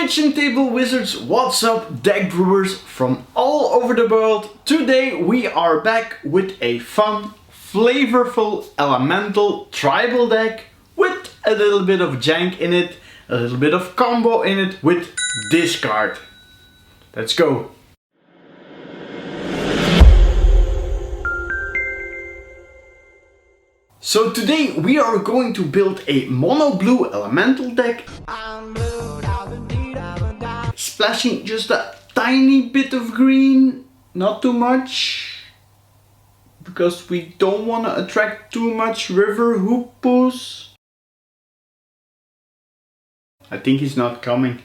Kitchen table wizards, what's up deck brewers from all over the world. Today we are back with a fun, flavorful elemental tribal deck with a little bit of jank in it, a little bit of combo in it with this card. Let's go. So today we are going to build a mono blue elemental deck, splashing just a tiny bit of green, not too much, because we don't want to attract too much river hoopus. I think he's not coming.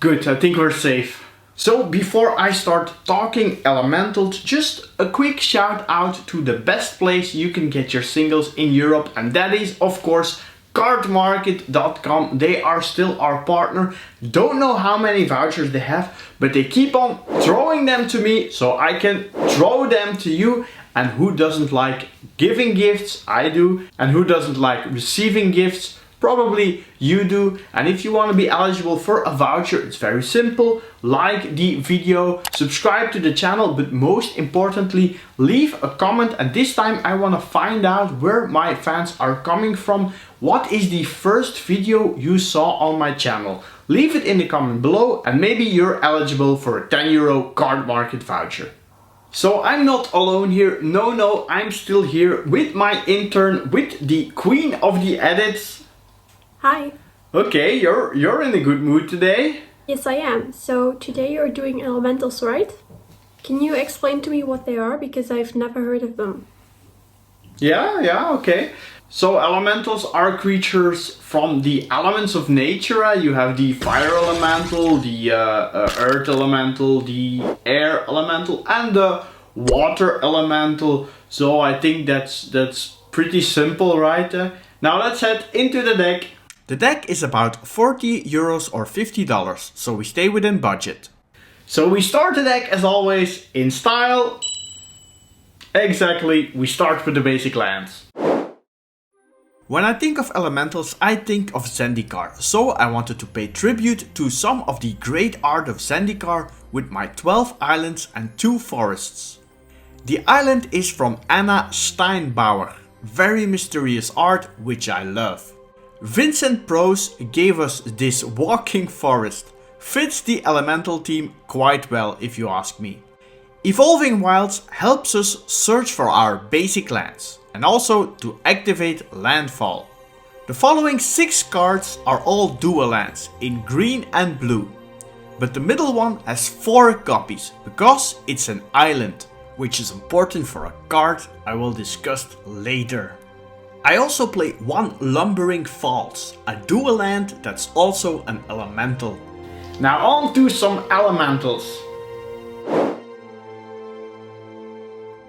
Good, I think we're safe. So before I start talking elementals, just a quick shout out to the best place you can get your singles in Europe, and that is of course cardmarket.com. They are still our partner. Don't know how many vouchers they have, but they keep on throwing them to me so I can throw them to you. And who doesn't like giving gifts? I do. And who doesn't like receiving gifts? Probably you do. And if you want to be eligible for a voucher, it's very simple. Like the video, subscribe to the channel, but most importantly, leave a comment. And this time I want to find out where my fans are coming from. What is the first video you saw on my channel? Leave it in the comment below and maybe you're eligible for a €10 card market voucher. So I'm not alone here. No, I'm still here with my intern, with the queen of the edits. Hi. Okay, you're in a good mood today. Yes, I am. So today you're doing elementals, right? Can you explain to me what they are? Because I've never heard of them. Yeah, okay. So elementals are creatures from the elements of nature. You have the fire elemental, the earth elemental, the air elemental, and the water elemental. So I think that's pretty simple, right? Now let's head into the deck. The deck is about €40 or $50, so we stay within budget. So we start the deck as always in style. Exactly, we start with the basic lands. When I think of elementals, I think of Zendikar, so I wanted to pay tribute to some of the great art of Zendikar with my 12 islands and 2 forests. The island is from Anna Steinbauer, very mysterious art which I love. Vincent Prose gave us this walking forest, fits the elemental theme quite well if you ask me. Evolving Wilds helps us search for our basic lands and also to activate landfall. The following 6 cards are all dual lands in green and blue, but the middle one has 4 copies because it's an island, which is important for a card I will discuss later. I also play 1 Lumbering Falls, a dual land that's also an elemental. Now on to some elementals.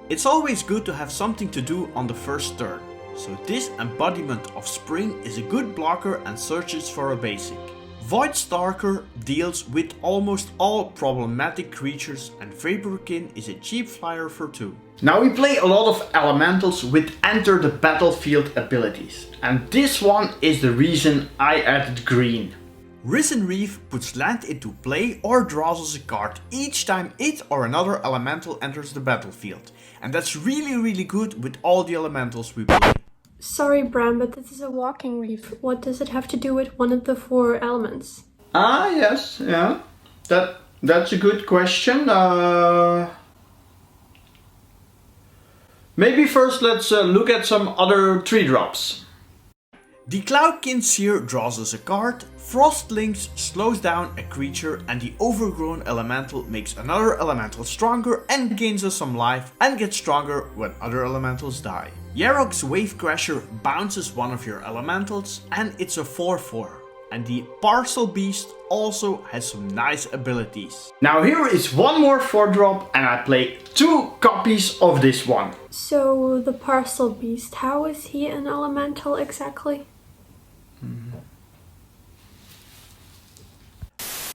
It's always good to have something to do on the first turn, so this embodiment of spring is a good blocker and searches for a basic. Voidstalker deals with almost all problematic creatures, and Vaporkin is a cheap flyer for 2. Now we play a lot of elementals with enter the battlefield abilities, and this one is the reason I added green. Risen Reef puts land into play or draws us a card each time it or another elemental enters the battlefield, and that's really good with all the elementals we play. Sorry, Bram, but this is a walking reef. What does it have to do with one of the 4 elements? Ah, yes, yeah. That's a good question. Maybe first let's look at some other 3-drops. The Cloudkin Seer draws us a card, Frostlinks slows down a creature, and the Overgrown Elemental makes another elemental stronger and gains us some life and gets stronger when other elementals die. Yarok's Wavecrasher bounces one of your elementals and it's a 4/4. And the Parcel Beast also has some nice abilities. Now here is one more 4-drop and I play 2 copies of this one. So the Parcel Beast, how is he an elemental exactly?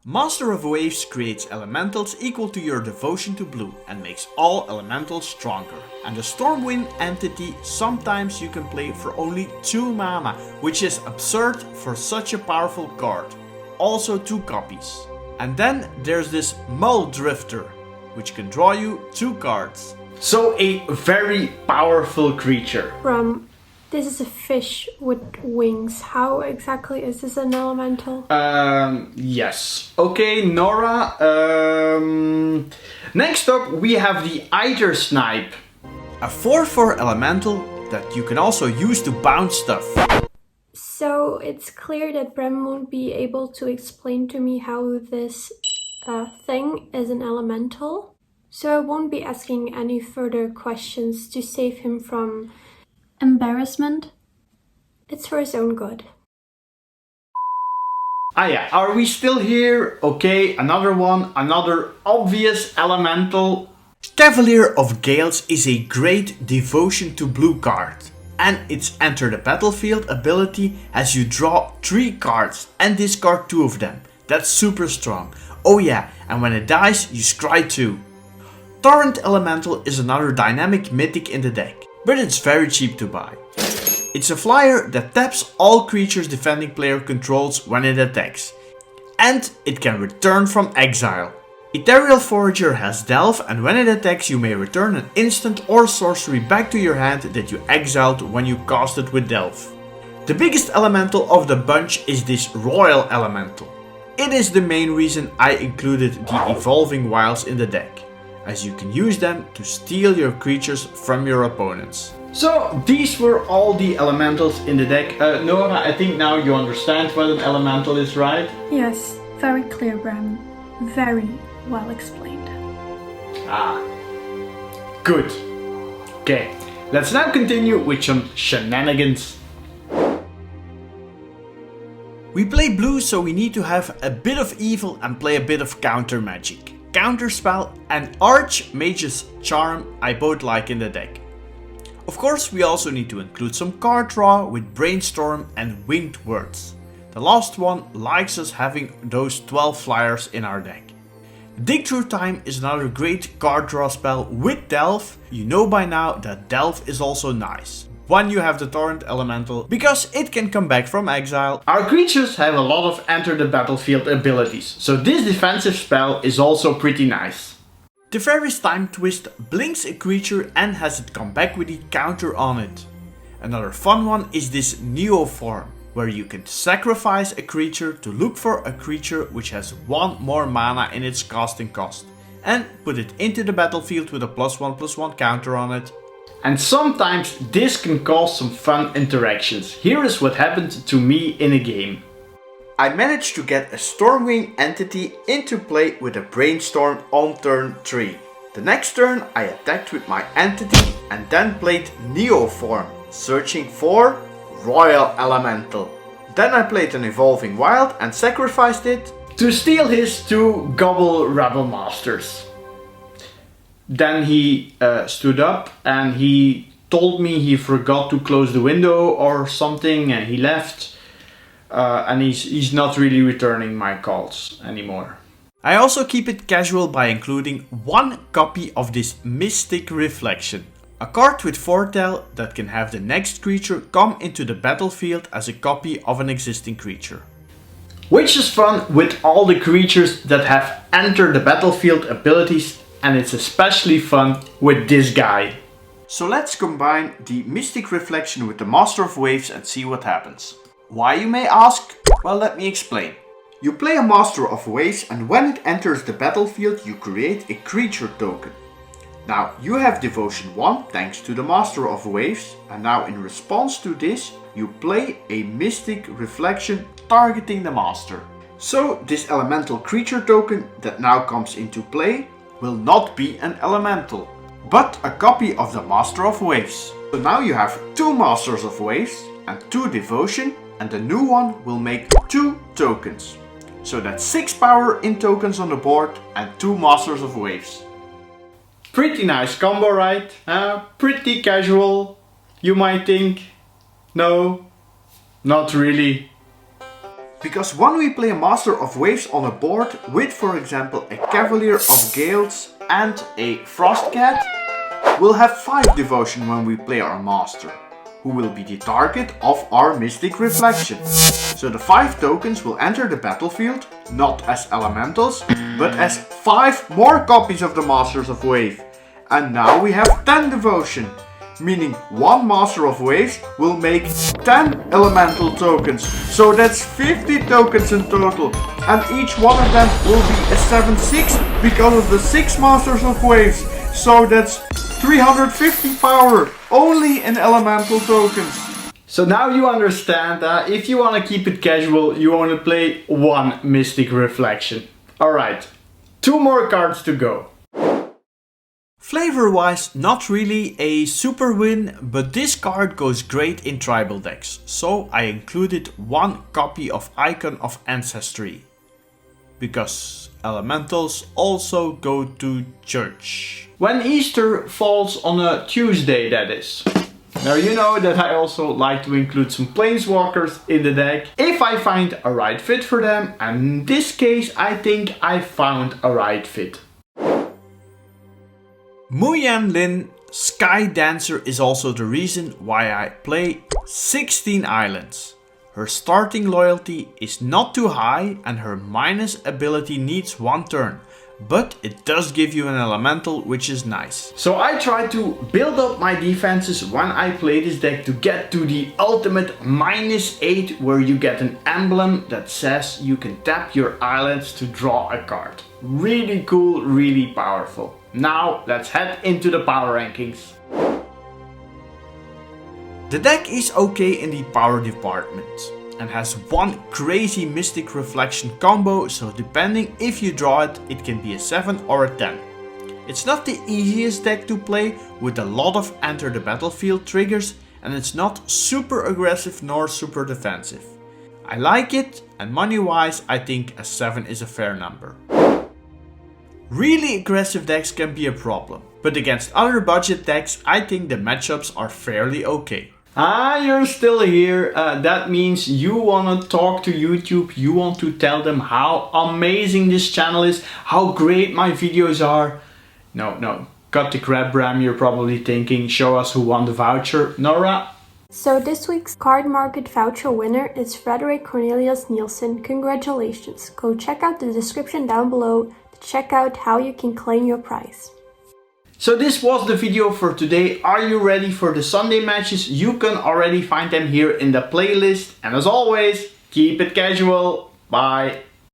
Master of Waves creates elementals equal to your devotion to blue and makes all elementals stronger. And the Stormwind entity sometimes you can play for only 2 mana, which is absurd for such a powerful card. also 2 copies. And then there's this Mull Drifter, which can draw you 2 cards. So a very powerful creature. This is a fish with wings. How exactly is this an elemental? Yes. Okay, Nora. Next up we have the Eiter Snipe. A 4/4 elemental that you can also use to bounce stuff. So it's clear that Bram won't be able to explain to me how this thing is an elemental. So I won't be asking any further questions to save him from embarrassment. It's for his own good. Ah yeah, are we still here? Okay, another one, another obvious elemental. Cavalier of Gales is a great devotion to blue card. And its enter the battlefield ability has you draw 3 cards and discard 2 of them. That's super strong. Oh yeah, and when it dies, you scry 2. Torrent Elemental is another dynamic mythic in the deck, but it's very cheap to buy. It's a flyer that taps all creatures defending player controls when it attacks. And it can return from exile. Ethereal Forager has Delve, and when it attacks you may return an instant or sorcery back to your hand that you exiled when you cast it with Delve. The biggest elemental of the bunch is this Royal Elemental. It is the main reason I included the Evolving Wilds in the deck, as you can use them to steal your creatures from your opponents. So these were all the elementals in the deck. Nora, I think now you understand what an elemental is, right? Yes, very clear, Bram. Very well explained. Ah, good. Okay, let's now continue with some shenanigans. We play blue, so we need to have a bit of evil and play a bit of counter magic. Counterspell and Archmage's Charm I both like in the deck. Of course, we also need to include some card draw with Brainstorm and Winged Words. The last one likes us having those 12 flyers in our deck. Dig Through Time is another great card draw spell with Delve. You know by now that Delve is also nice when you have the Torrent Elemental, because it can come back from exile. Our creatures have a lot of enter the battlefield abilities, so this defensive spell is also pretty nice. Teferi's Time Twist blinks a creature and has it come back with the counter on it. Another fun one is this Neo form, where you can sacrifice a creature to look for a creature which has 1 more mana in its casting cost, and put it into the battlefield with a +1/+1 counter on it. And sometimes this can cause some fun interactions. Here is what happened to me in a game. I managed to get a Stormwing entity into play with a Brainstorm on turn 3. The next turn I attacked with my entity and then played Neo form, searching for Royal Elemental. Then I played an Evolving Wild and sacrificed it to steal his 2 Gobble Rebel Masters. Then he stood up and he told me he forgot to close the window or something, and he left. And he's not really returning my calls anymore. I also keep it casual by including 1 copy of this Mystic Reflection. A card with foretell that can have the next creature come into the battlefield as a copy of an existing creature. Which is fun with all the creatures that have enter the battlefield abilities, and it's especially fun with this guy. So let's combine the Mystic Reflection with the Master of Waves and see what happens. Why, you may ask? Well, let me explain. You play a Master of Waves, and when it enters the battlefield you create a creature token. Now you have Devotion 1 thanks to the Master of Waves, and now in response to this you play a Mystic Reflection targeting the Master. So this elemental creature token that now comes into play will not be an elemental, but a copy of the Master of Waves. So now you have 2 Masters of Waves and 2 Devotion, and the new one will make 2 tokens. So that's 6 power in tokens on the board and 2 Masters of Waves. Pretty nice combo, right? Pretty casual, you might think. No, not really. Because when we play a Master of Waves on a board with, for example, a Cavalier of Gales and a Frostcat, we'll have 5 Devotion when we play our Master, who will be the target of our Mystic Reflection. So the 5 tokens will enter the battlefield, not as elementals, but as 5 more copies of the Masters of Wave. And now we have 10 devotion, meaning 1 Master of Waves will make 10 elemental tokens. So that's 50 tokens in total, and each one of them will be a 7/6 because of the 6 Masters of Waves. So that's 350 power only in elemental tokens. So now you understand that if you want to keep it casual, you want to play 1 Mystic Reflection. Alright, 2 more cards to go. Flavor wise, not really a super win, but this card goes great in tribal decks, so I included 1 copy of Icon of Ancestry. Because elementals also go to church. When Easter falls on a Tuesday, that is. Now you know that I also like to include some Planeswalkers in the deck if I find a right fit for them, and in this case I think I found a right fit. Yanling Sky Dancer is also the reason why I play 16 islands. Her starting loyalty is not too high and her minus ability needs 1 turn, but it does give you an elemental, which is nice. So I try to build up my defenses when I play this deck to get to the ultimate -8, where you get an emblem that says you can tap your islands to draw a card. Really cool, really powerful. Now let's head into the power rankings. The deck is okay in the power department and has 1 crazy Mystic Reflection combo, so depending if you draw it, it can be a 7 or a 10. It's not the easiest deck to play with a lot of enter the battlefield triggers, and it's not super aggressive nor super defensive. I like it, and money wise I think a 7 is a fair number. Really aggressive decks can be a problem, but against other budget decks I think the matchups are fairly okay. Ah, you're still here. That means you want to talk to YouTube, you want to tell them how amazing this channel is, how great my videos are. No, cut the crap, Bram, you're probably thinking, show us who won the voucher. Nora? So this week's card market voucher winner is Frederick Cornelius Nielsen. Congratulations. Go check out the description down below to check out how you can claim your prize. So this was the video for today. Are you ready for the Sunday matches? You can already find them here in the playlist. And as always, keep it casual. Bye.